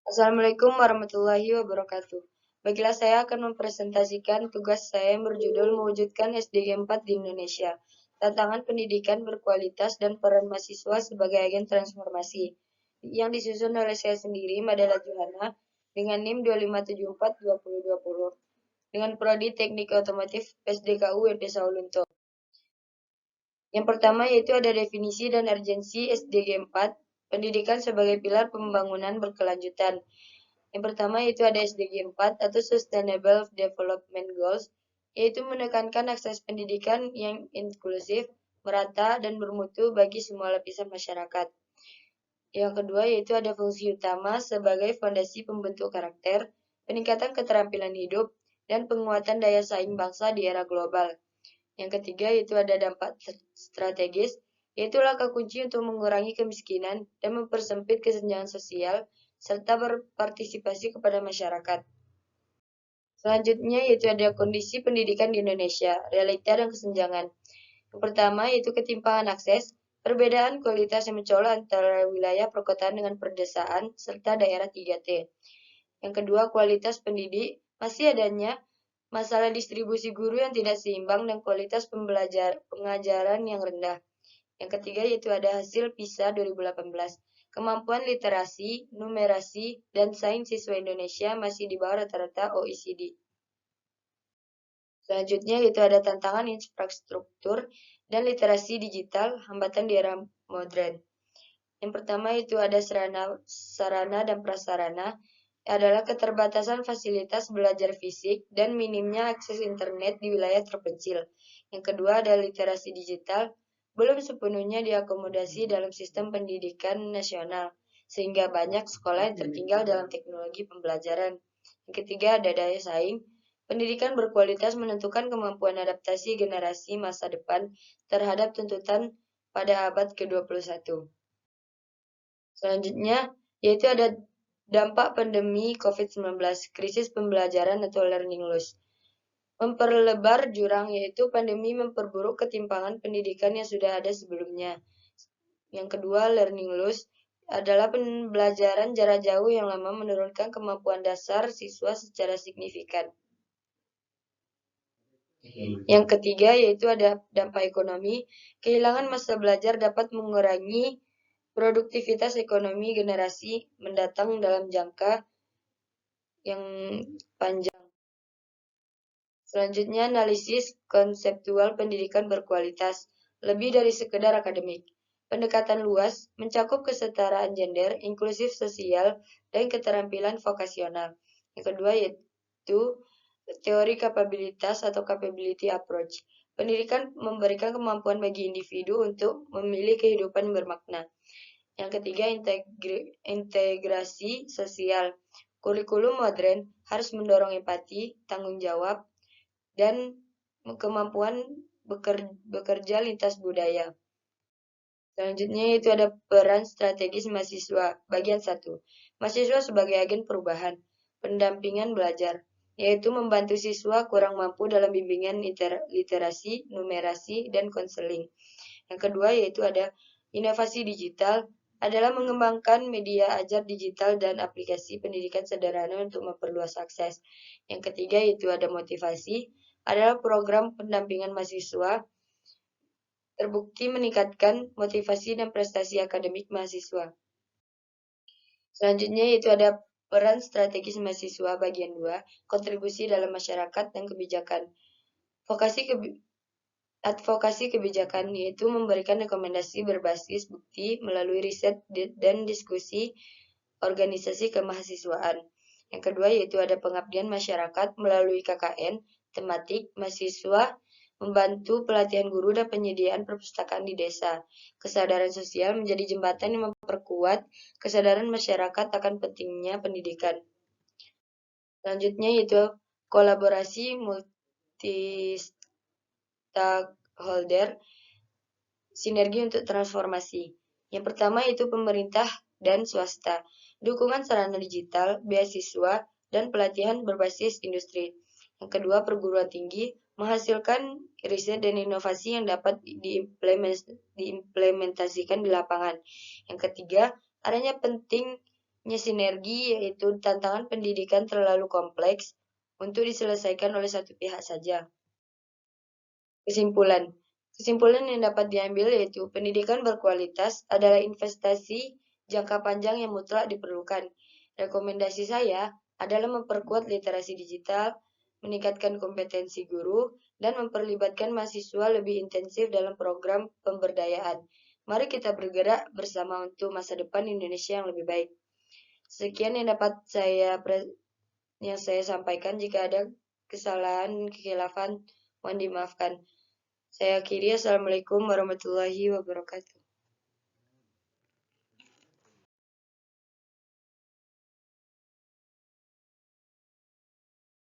Assalamualaikum warahmatullahi wabarakatuh. Baiklah, saya akan mempresentasikan tugas saya yang berjudul mewujudkan SDG 4 di Indonesia. Tantangan pendidikan berkualitas dan peran mahasiswa sebagai agen transformasi. Yang disusun oleh saya sendiri, Madala Johana, dengan NIM 25742020, dengan Prodi Teknik Otomotif SDKU WP Saulunto. Yang pertama yaitu ada definisi dan urgensi SDG 4, pendidikan sebagai pilar pembangunan berkelanjutan. Yang pertama yaitu ada SDG 4 atau Sustainable Development Goals, yaitu menekankan akses pendidikan yang inklusif, merata, dan bermutu bagi semua lapisan masyarakat. Yang kedua yaitu ada fungsi utama sebagai fondasi pembentuk karakter, peningkatan keterampilan hidup, dan penguatan daya saing bangsa di era global. Yang ketiga yaitu ada dampak strategis, yaitu langkah kunci untuk mengurangi kemiskinan dan mempersempit kesenjangan sosial, serta berpartisipasi kepada masyarakat. Selanjutnya yaitu ada kondisi pendidikan di Indonesia, realita dan kesenjangan. Yang pertama yaitu ketimpangan akses, perbedaan kualitas yang mencolok antara wilayah perkotaan dengan perdesaan, serta daerah 3T. Yang kedua, kualitas pendidik, masih adanya masalah distribusi guru yang tidak seimbang dan kualitas pengajaran yang rendah. Yang ketiga yaitu ada hasil PISA 2018. Kemampuan literasi, numerasi, dan sains siswa Indonesia masih di bawah rata-rata OECD. Selanjutnya yaitu ada tantangan infrastruktur dan literasi digital, hambatan di era modern. Yang pertama itu ada sarana dan prasarana, adalah keterbatasan fasilitas belajar fisik dan minimnya akses internet di wilayah terpencil. Yang kedua ada literasi digital, belum sepenuhnya diakomodasi dalam sistem pendidikan nasional, sehingga banyak sekolah yang tertinggal dalam teknologi pembelajaran. Yang ketiga ada daya saing, pendidikan berkualitas menentukan kemampuan adaptasi generasi masa depan terhadap tuntutan pada abad ke-21. Selanjutnya, yaitu ada dampak pandemi COVID-19, krisis pembelajaran atau learning loss. Memperlebar jurang, yaitu pandemi memperburuk ketimpangan pendidikan yang sudah ada sebelumnya. Yang kedua, learning loss adalah pembelajaran jarak jauh yang lama menurunkan kemampuan dasar siswa secara signifikan. Yang ketiga, yaitu ada dampak ekonomi. Kehilangan masa belajar dapat mengurangi produktivitas ekonomi generasi mendatang dalam jangka yang panjang. Selanjutnya, analisis konseptual pendidikan berkualitas, lebih dari sekedar akademik. Pendekatan luas mencakup kesetaraan gender, inklusif sosial, dan keterampilan vokasional. Yang kedua yaitu teori kapabilitas atau capability approach. Pendidikan memberikan kemampuan bagi individu untuk memilih kehidupan yang bermakna. Yang ketiga, integrasi sosial. Kurikulum modern harus mendorong empati, tanggung jawab, dan kemampuan bekerja lintas budaya. Selanjutnya yaitu ada peran strategis mahasiswa. Bagian 1. Mahasiswa sebagai agen perubahan, pendampingan belajar, yaitu membantu siswa kurang mampu dalam bimbingan literasi, numerasi, dan konseling. Yang kedua yaitu ada inovasi digital, adalah mengembangkan media ajar digital dan aplikasi pendidikan sederhana untuk memperluas akses. Yang ketiga yaitu ada motivasi, adalah program pendampingan mahasiswa terbukti meningkatkan motivasi dan prestasi akademik mahasiswa. Selanjutnya yaitu ada peran strategis mahasiswa bagian 2, kontribusi dalam masyarakat dan kebijakan. Advokasi kebijakan yaitu memberikan rekomendasi berbasis bukti melalui riset dan diskusi organisasi kemahasiswaan. Yang kedua yaitu ada pengabdian masyarakat melalui KKN, tematik, mahasiswa, membantu pelatihan guru dan penyediaan perpustakaan di desa. Kesadaran sosial menjadi jembatan yang memperkuat kesadaran masyarakat akan pentingnya pendidikan. Selanjutnya yaitu kolaborasi multi-stakeholder, sinergi untuk transformasi. Yang pertama yaitu pemerintah dan swasta, dukungan sarana digital, beasiswa, dan pelatihan berbasis industri. Yang kedua, perguruan tinggi menghasilkan riset dan inovasi yang dapat diimplementasikan di lapangan. Yang ketiga, adanya penting sinergi, yaitu tantangan pendidikan terlalu kompleks untuk diselesaikan oleh satu pihak saja. Kesimpulan. Kesimpulan yang dapat diambil yaitu pendidikan berkualitas adalah investasi jangka panjang yang mutlak diperlukan. Rekomendasi saya adalah memperkuat literasi digital, meningkatkan kompetensi guru, dan memperlibatkan mahasiswa lebih intensif dalam program pemberdayaan. Mari kita bergerak bersama untuk masa depan Indonesia yang lebih baik. Sekian yang dapat saya sampaikan. Jika ada kesalahan, kekhilafan, mohon dimaafkan. Saya akhiri. Assalamualaikum warahmatullahi wabarakatuh.